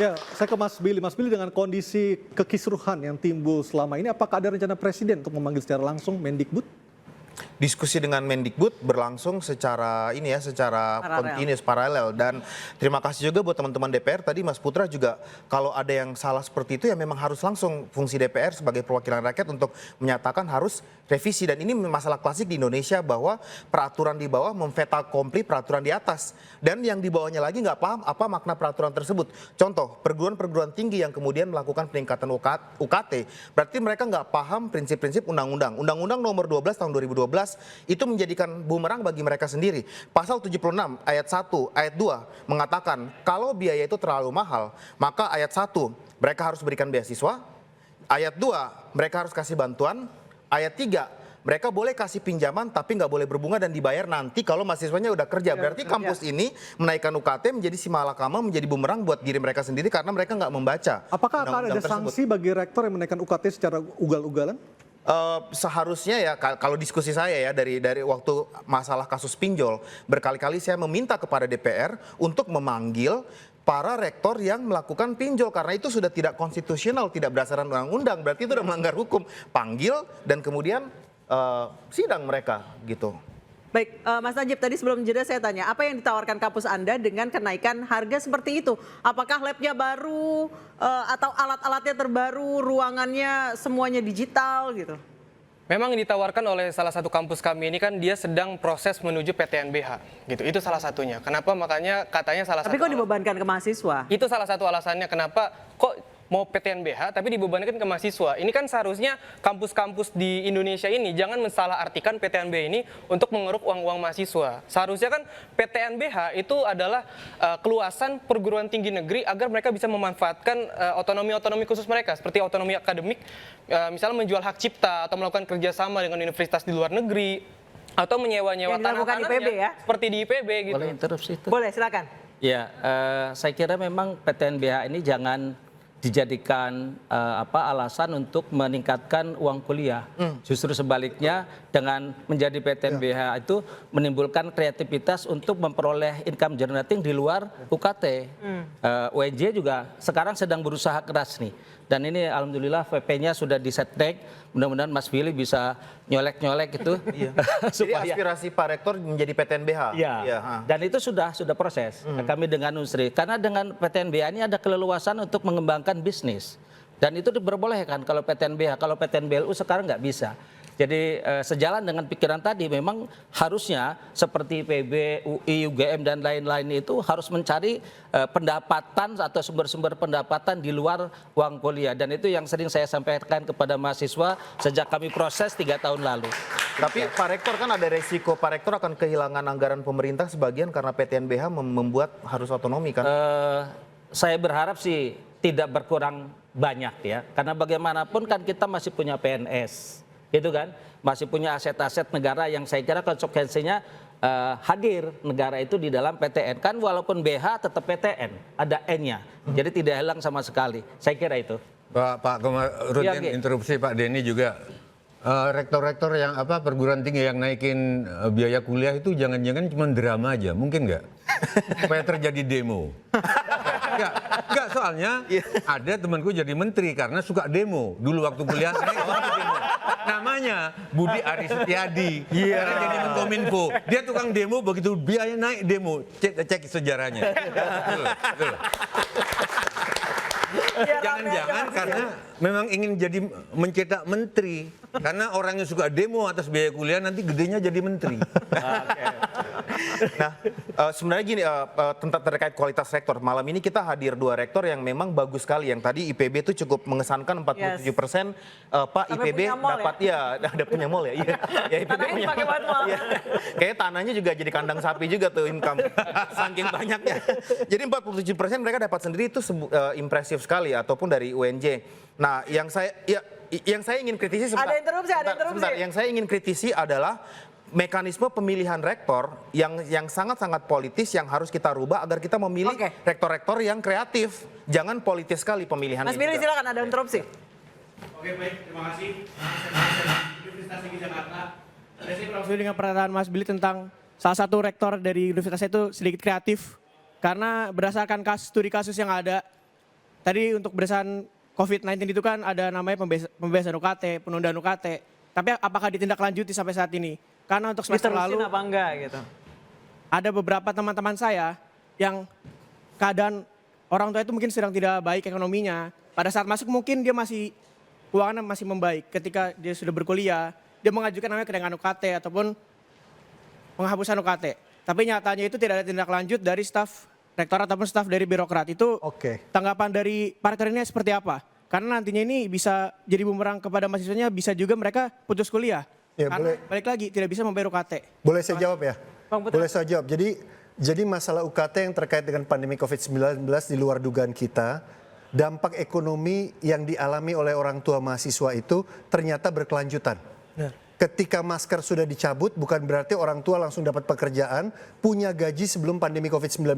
Ya, saya ke Mas Billy. Mas Billy, dengan kondisi kekisruhan yang timbul selama ini, apakah ada rencana Presiden untuk memanggil secara langsung Mendikbud? Diskusi dengan Mendikbud berlangsung secara kontinus paralel, dan terima kasih juga buat teman-teman DPR tadi. Mas Putra juga, kalau ada yang salah seperti itu ya memang harus langsung fungsi DPR sebagai perwakilan rakyat untuk menyatakan harus revisi. Dan ini masalah klasik di Indonesia bahwa peraturan di bawah memfeta kompli peraturan di atas, dan yang di bawahnya lagi nggak paham apa makna peraturan tersebut. Contoh, perguruan-perguruan tinggi yang kemudian melakukan peningkatan UKT, berarti mereka nggak paham prinsip-prinsip undang-undang. Undang-undang nomor 12 tahun 2012 itu menjadikan bumerang bagi mereka sendiri. Pasal 76 ayat 1, ayat 2 mengatakan kalau biaya itu terlalu mahal, maka ayat 1 mereka harus berikan beasiswa, ayat 2 mereka harus kasih bantuan, ayat 3 mereka boleh kasih pinjaman tapi nggak boleh berbunga dan dibayar nanti kalau mahasiswanya udah kerja. Berarti kampus ini menaikkan UKT menjadi si malakama, menjadi bumerang buat diri mereka sendiri karena mereka nggak membaca. Apakah akan ada sanksi bagi rektor yang menaikkan UKT secara ugal-ugalan? Seharusnya ya, kalau diskusi saya ya dari waktu masalah kasus pinjol, berkali-kali saya meminta kepada DPR untuk memanggil para rektor yang melakukan pinjol karena itu sudah tidak konstitusional, tidak berdasarkan undang-undang, berarti itu sudah melanggar hukum. Panggil dan kemudian sidang mereka gitu. Baik, Mas Najib, tadi sebelum jeda saya tanya, apa yang ditawarkan kampus Anda dengan kenaikan harga seperti itu? Apakah labnya baru atau alat-alatnya terbaru, ruangannya semuanya digital gitu? Memang yang ditawarkan oleh salah satu kampus kami ini kan dia sedang proses menuju PTNBH gitu. Itu salah satunya. Kenapa makanya katanya salah satu. Tapi kok dibebankan ke mahasiswa? Itu salah satu alasannya kenapa kok mau PTNBH tapi dibebankan ke mahasiswa. Ini kan seharusnya kampus-kampus di Indonesia ini jangan mensalahartikan PTNBH ini untuk mengeruk uang-uang mahasiswa. Seharusnya kan PTNBH itu adalah keluasan perguruan tinggi negeri agar mereka bisa memanfaatkan otonomi-otonomi khusus mereka seperti otonomi akademik, misalnya menjual hak cipta atau melakukan kerjasama dengan universitas di luar negeri atau menyewa-nyewa tanah-tanahnya seperti di IPB gitu. Boleh interupsi itu? Boleh, silakan. Ya, saya kira memang PTNBH ini jangan dijadikan alasan untuk meningkatkan uang kuliah. Justru sebaliknya, dengan menjadi PTNBH itu menimbulkan kreativitas untuk memperoleh income generating di luar UKT. UNJ juga sekarang sedang berusaha keras nih. Dan ini alhamdulillah VP-nya sudah disetnek. Mudah-mudahan Mas Billy bisa nyolek-nyolek itu. Supaya jadi aspirasi Pak Rektor menjadi PTNBH. Iya. Dan itu sudah proses. Kami dengan Unsri. Karena dengan PTNBH ini ada keleluasan untuk mengembangkan bisnis. Dan itu diperbolehkan kalau PTNBH. Kalau PTNBLU sekarang nggak bisa. Jadi sejalan dengan pikiran tadi, memang harusnya seperti IPB, UI, UGM dan lain-lain itu harus mencari pendapatan atau sumber-sumber pendapatan di luar uang kuliah. Dan itu yang sering saya sampaikan kepada mahasiswa sejak kami proses 3 tahun lalu. Tapi Pak Rektor kan ada resiko Pak Rektor akan kehilangan anggaran pemerintah sebagian karena PTNBH membuat harus otonomi kan? Saya berharap sih tidak berkurang banyak ya. Karena bagaimanapun kan kita masih punya PNS. Gitu kan, masih punya aset-aset negara yang saya kira konsekuensinya hadir negara itu di dalam PTN. Kan walaupun BH tetap PTN, ada N-nya. Jadi tidak hilang sama sekali. Saya kira itu. Pak Komarudin, interupsi Pak Denny juga. Rektor-rektor yang perguruan tinggi yang naikin biaya kuliah itu jangan-jangan cuma drama aja, mungkin nggak? Supaya terjadi demo. Enggak, soalnya ada temanku jadi menteri karena suka demo. Dulu waktu kuliah naik demo. Namanya Budi Aris Setiadi. Karena jadi Menkominfo. Dia tukang demo, begitu biaya naik demo. Cek sejarahnya. Betul. Jangan-jangan karena memang ingin jadi mencetak menteri. Karena orang yang suka demo atas biaya kuliah nanti gedenya jadi menteri. Nah, sebenarnya gini, tentang terkait kualitas rektor. Malam ini kita hadir 2 rektor yang memang bagus sekali. Yang tadi IPB itu cukup mengesankan 47%. Pak IPB dapat ya, ada punya mall ya. Ya IPB punya mall. Ya. Kayaknya tanahnya juga jadi kandang sapi juga tuh income. Saking banyaknya. Jadi 47% mereka dapat sendiri itu impresif sekali, ataupun dari UNJ. Nah, yang saya ingin kritisi Ada interupsi. sebentar. Yang saya ingin kritisi adalah mekanisme pemilihan rektor yang sangat-sangat politis yang harus kita rubah agar kita memilih rektor-rektor yang kreatif. Jangan politis sekali pemilihan. Mas Billy silakan, ada interupsi. Oke, baik, terima kasih. Universitas Tinggi Jakarta. Saya setuju dengan pernyataan Mas Billy tentang salah satu rektor dari universitas itu sedikit kreatif karena berdasarkan studi kasus yang ada tadi untuk berdasarkan COVID-19 itu kan ada namanya pembebasan UKT, penundaan UKT. Tapi apakah ditindaklanjuti sampai saat ini? Karena untuk semester Diterusin lalu apa enggak gitu? ada beberapa teman-teman saya yang keadaan orang tua itu mungkin sedang tidak baik ekonominya. Pada saat masuk mungkin dia masih keuangannya masih membaik. Ketika dia sudah berkuliah, dia mengajukan namanya kenaikan UKT ataupun penghapusan UKT. Tapi nyatanya itu tidak ada tindak lanjut dari staf rektor ataupun staf dari birokrat. Itu Oke. tanggapan dari parker ini seperti apa? Karena nantinya ini bisa jadi bumerang kepada mahasiswanya, bisa juga mereka putus kuliah. Ya, Karena boleh. balik lagi tidak bisa membayar UKT. Boleh saya jawab ya? Bang Putra. Boleh saya jawab. Jadi masalah UKT yang terkait dengan pandemi COVID-19 di luar dugaan kita, dampak ekonomi yang dialami oleh orang tua mahasiswa itu ternyata berkelanjutan. Ketika masker sudah dicabut, bukan berarti orang tua langsung dapat pekerjaan, punya gaji sebelum pandemi COVID-19.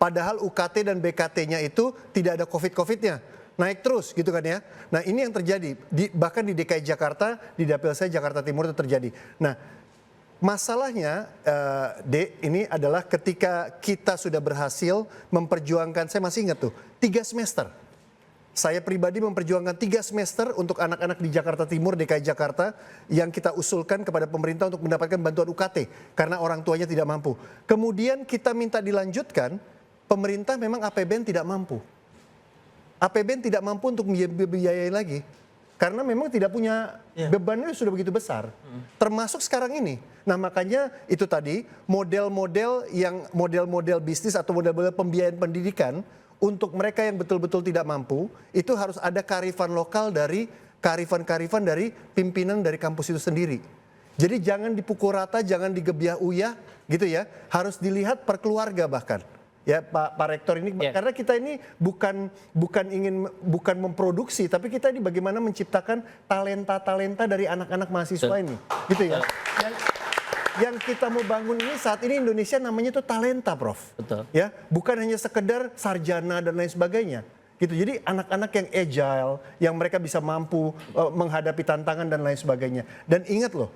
Padahal UKT dan BKT-nya itu tidak ada COVID-COVID-nya. Naik terus gitu kan ya. Nah ini yang terjadi, bahkan di DKI Jakarta, di dapil saya Jakarta Timur itu terjadi. Nah masalahnya ini adalah ketika kita sudah berhasil memperjuangkan, saya masih ingat tuh, 3 semester. Saya pribadi memperjuangkan 3 semester untuk anak-anak di Jakarta Timur, DKI Jakarta, yang kita usulkan kepada pemerintah untuk mendapatkan bantuan UKT karena orang tuanya tidak mampu. Kemudian kita minta dilanjutkan, pemerintah memang APBN tidak mampu. APBN tidak mampu untuk membiayai lagi karena memang tidak punya bebannya sudah begitu besar. Termasuk sekarang ini. Nah, makanya itu tadi model-model bisnis atau model-model pembiayaan pendidikan untuk mereka yang betul-betul tidak mampu, itu harus ada kearifan lokal dari kearifan dari pimpinan dari kampus itu sendiri. Jadi jangan dipukul rata, jangan digebiah uyah gitu ya. Harus dilihat per keluarga bahkan. Ya Pak Rektor ini karena kita ini bukan memproduksi, tapi kita ini bagaimana menciptakan talenta dari anak-anak mahasiswa ini, gitu ya. Yang kita mau bangun ini saat ini Indonesia namanya itu talenta, Prof. Betul. Ya, bukan hanya sekedar sarjana dan lain sebagainya. Gitu. Jadi anak-anak yang agile, yang mereka bisa mampu menghadapi tantangan dan lain sebagainya. Dan ingat loh,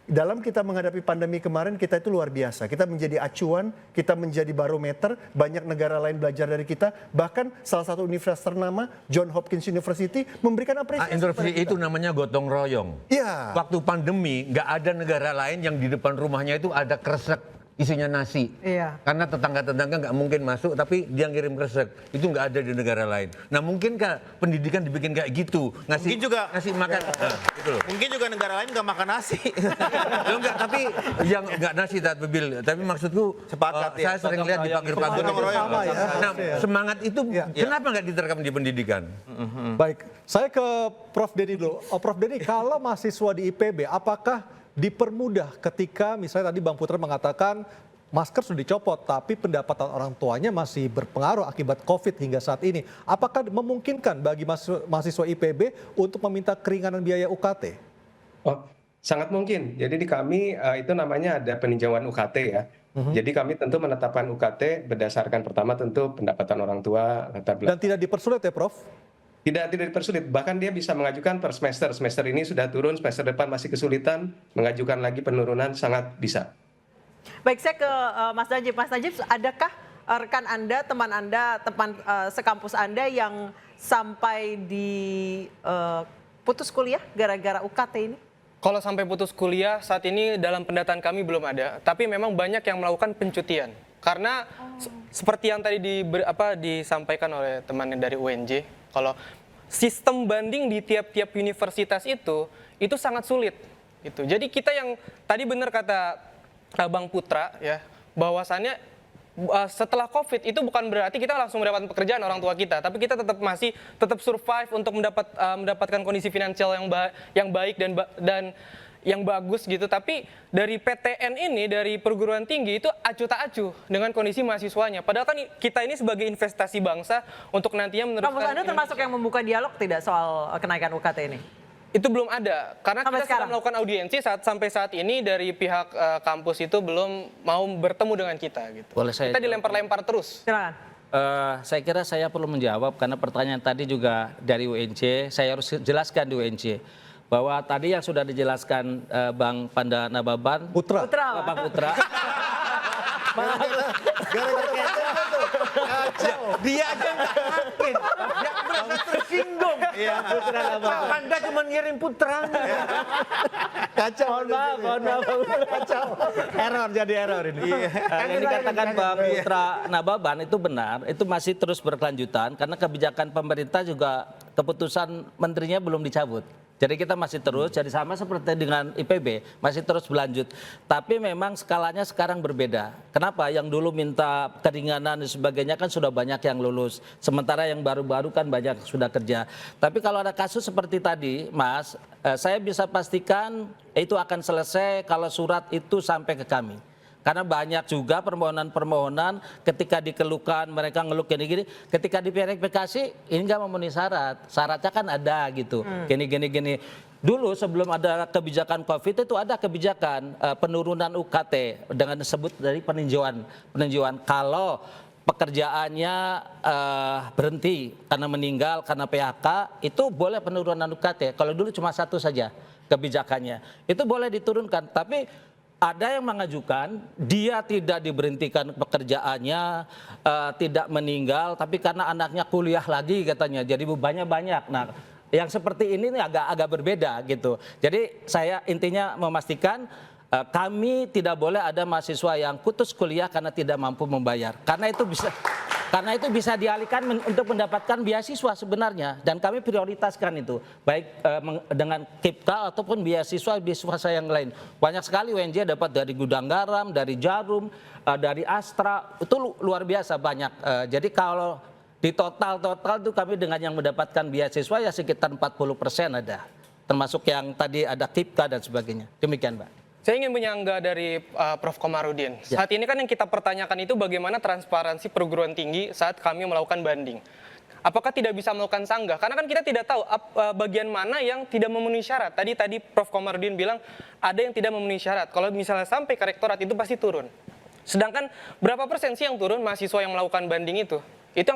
dalam kita menghadapi pandemi kemarin kita itu luar biasa. Kita menjadi acuan, kita menjadi barometer, banyak negara lain belajar dari kita. Bahkan salah satu universitas ternama, John Hopkins University, memberikan apresiasi. Intervensi itu namanya gotong royong. Iya. Waktu pandemi nggak ada negara lain yang di depan rumahnya itu ada kresek isinya nasi. Iya. Karena tetangga-tetangga nggak mungkin masuk, tapi dia ngirim kresek. Itu nggak ada di negara lain. Nah mungkinkah pendidikan dibikin kayak gitu? Mungkin juga ngasih makan. Nah, gitu loh. Mungkin juga negara lain nggak makan nasi. Loh, enggak, tapi yang nggak nasi tapi maksudku Sepakat, ya. saya sering lihat di pagar-pagar Gotong itu. royong. Nah, semangat itu kenapa nggak diterapkan di pendidikan? Baik, saya ke Prof. Denny dulu. Prof. Denny, kalau mahasiswa di IPB, apakah dipermudah ketika misalnya tadi Bang Putra mengatakan masker sudah dicopot, tapi pendapatan orang tuanya masih berpengaruh akibat COVID hingga saat ini. Apakah memungkinkan bagi mahasiswa IPB untuk meminta keringanan biaya UKT? Oh, sangat mungkin. Jadi di kami itu namanya ada peninjauan UKT ya. Jadi kami tentu menetapkan UKT berdasarkan pertama tentu pendapatan orang tua, latar Dan belakang. tidak dipersulit ya Prof? Tidak dipersulit. Bahkan dia bisa mengajukan per semester. Semester ini sudah turun, semester depan masih kesulitan, mengajukan lagi penurunan sangat bisa. Baik, saya ke Mas Najib. Mas Najib, adakah rekan Anda, teman sekampus Anda yang sampai di putus kuliah gara-gara UKT ini? Kalau sampai putus kuliah saat ini dalam pendataan kami belum ada, tapi memang banyak yang melakukan pencutian. Karena seperti yang tadi disampaikan oleh temannya dari UNJ, kalau sistem banding di tiap-tiap universitas itu sangat sulit. Gitu. Jadi kita yang tadi benar kata Bang Putra ya, bahwasannya setelah COVID itu bukan berarti kita langsung mendapatkan pekerjaan orang tua kita, tapi kita tetap survive untuk mendapatkan kondisi finansial yang baik dan yang bagus gitu. Tapi dari PTN ini, dari perguruan tinggi itu acuh tak acuh dengan kondisi mahasiswanya. Padahal kan kita ini sebagai investasi bangsa untuk nantinya meneruskan. Kampus Anda termasuk yang membuka dialog tidak soal kenaikan UKT ini? Itu belum ada, karena Sampai kita sekarang? sedang melakukan audiensi sampai saat ini dari pihak kampus itu belum mau bertemu dengan kita. Gitu. Boleh saya Kita dilempar-lempar terus. Silakan. Saya kira saya perlu menjawab karena pertanyaan tadi juga dari UNJ, saya harus jelaskan di UNJ bahwa tadi yang sudah dijelaskan Bang Pandana Baban, Putra. Bang Putra. Dia aja nggak yakin, yang merasa tersinggung. Kacau, Anda cuma ngirim putranya. Kacau. Mohon maaf. Kacau. Error, jadi error ini. Yang dikatakan Bang Putra Nababan itu benar, itu masih terus berkelanjutan karena kebijakan pemerintah juga keputusan menterinya belum dicabut. Jadi kita masih terus, jadi sama seperti dengan IPB, masih terus berlanjut. Tapi memang skalanya sekarang berbeda. Kenapa? Yang dulu minta keringanan dan sebagainya kan sudah banyak yang lulus. Sementara yang baru-baru kan banyak sudah kerja. Tapi kalau ada kasus seperti tadi, Mas, saya bisa pastikan itu akan selesai kalau surat itu sampai ke kami. Karena banyak juga permohonan-permohonan ketika dikeluhkan mereka ngeluh gini-gini, ketika diverifikasi ini nggak memenuhi syarat, syaratnya kan ada gitu, gini. Dulu sebelum ada kebijakan COVID itu ada kebijakan penurunan UKT dengan disebut dari peninjauan kalau pekerjaannya berhenti karena meninggal karena PHK itu boleh penurunan UKT. Kalau dulu cuma satu saja kebijakannya, itu boleh diturunkan, tapi ada yang mengajukan dia tidak diberhentikan pekerjaannya, tidak meninggal, tapi karena anaknya kuliah lagi katanya, jadi bebannya banyak. Nah, yang seperti ini agak berbeda gitu. Jadi saya intinya memastikan kami tidak boleh ada mahasiswa yang putus kuliah karena tidak mampu membayar. Karena itu bisa dialihkan untuk mendapatkan beasiswa sebenarnya, dan kami prioritaskan itu baik dengan KIPTA ataupun beasiswa saya yang lain. Banyak sekali UNJ dapat dari Gudang Garam, dari Jarum, dari Astra, itu luar biasa banyak. Jadi kalau di total itu kami dengan yang mendapatkan beasiswa ya sekitar 40% ada, termasuk yang tadi ada KIPTA dan sebagainya. Demikian, Mbak. Saya ingin menyangga dari Prof. Komarudin. Saat ini kan yang kita pertanyakan itu bagaimana transparansi perguruan tinggi saat kami melakukan banding. Apakah tidak bisa melakukan sanggah? Karena kan kita tidak tahu bagian mana yang tidak memenuhi syarat. Tadi Prof. Komarudin bilang ada yang tidak memenuhi syarat. Kalau misalnya sampai ke rektorat itu pasti turun. Sedangkan berapa persen sih yang turun mahasiswa yang melakukan banding itu? Itu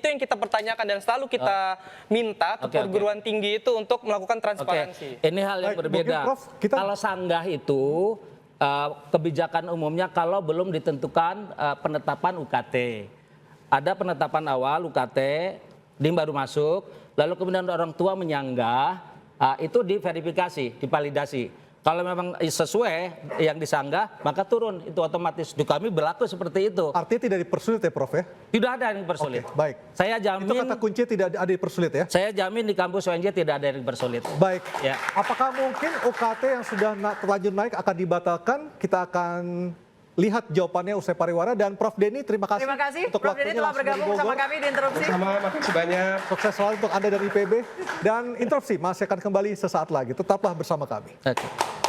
yang kita pertanyakan dan selalu kita minta ke perguruan tinggi itu untuk melakukan transparansi. Ini hal yang berbeda. Mungkin, Prof, Kalau sanggah itu kebijakan umumnya kalau belum ditentukan penetapan UKT. Ada penetapan awal UKT, dia baru masuk, lalu kemudian orang tua menyanggah, itu diverifikasi, divalidasi. Kalau memang sesuai yang disanggah, maka turun, itu otomatis. Di kami berlaku seperti itu. Artinya tidak dipersulit ya, Prof ya? Tidak ada yang dipersulit. Oke, baik. Saya jamin. Itu kata kunci tidak ada dipersulit ya? Saya jamin di kampus UNJ tidak ada yang dipersulit. Baik. Ya. Apakah mungkin UKT yang sudah terlanjur naik akan dibatalkan? Kita akan lihat jawabannya usai pariwara. Dan Prof. Denny, terima kasih. Terima kasih. Untuk Prof. Denny waktunya telah langsung dari bergabung sama Bogor. kami di Interupsi. Sama, makasih banyak. Sukses selalu untuk Anda dari IPB. Dan Interupsi masih akan kembali sesaat lagi. Tetaplah bersama kami. Oke.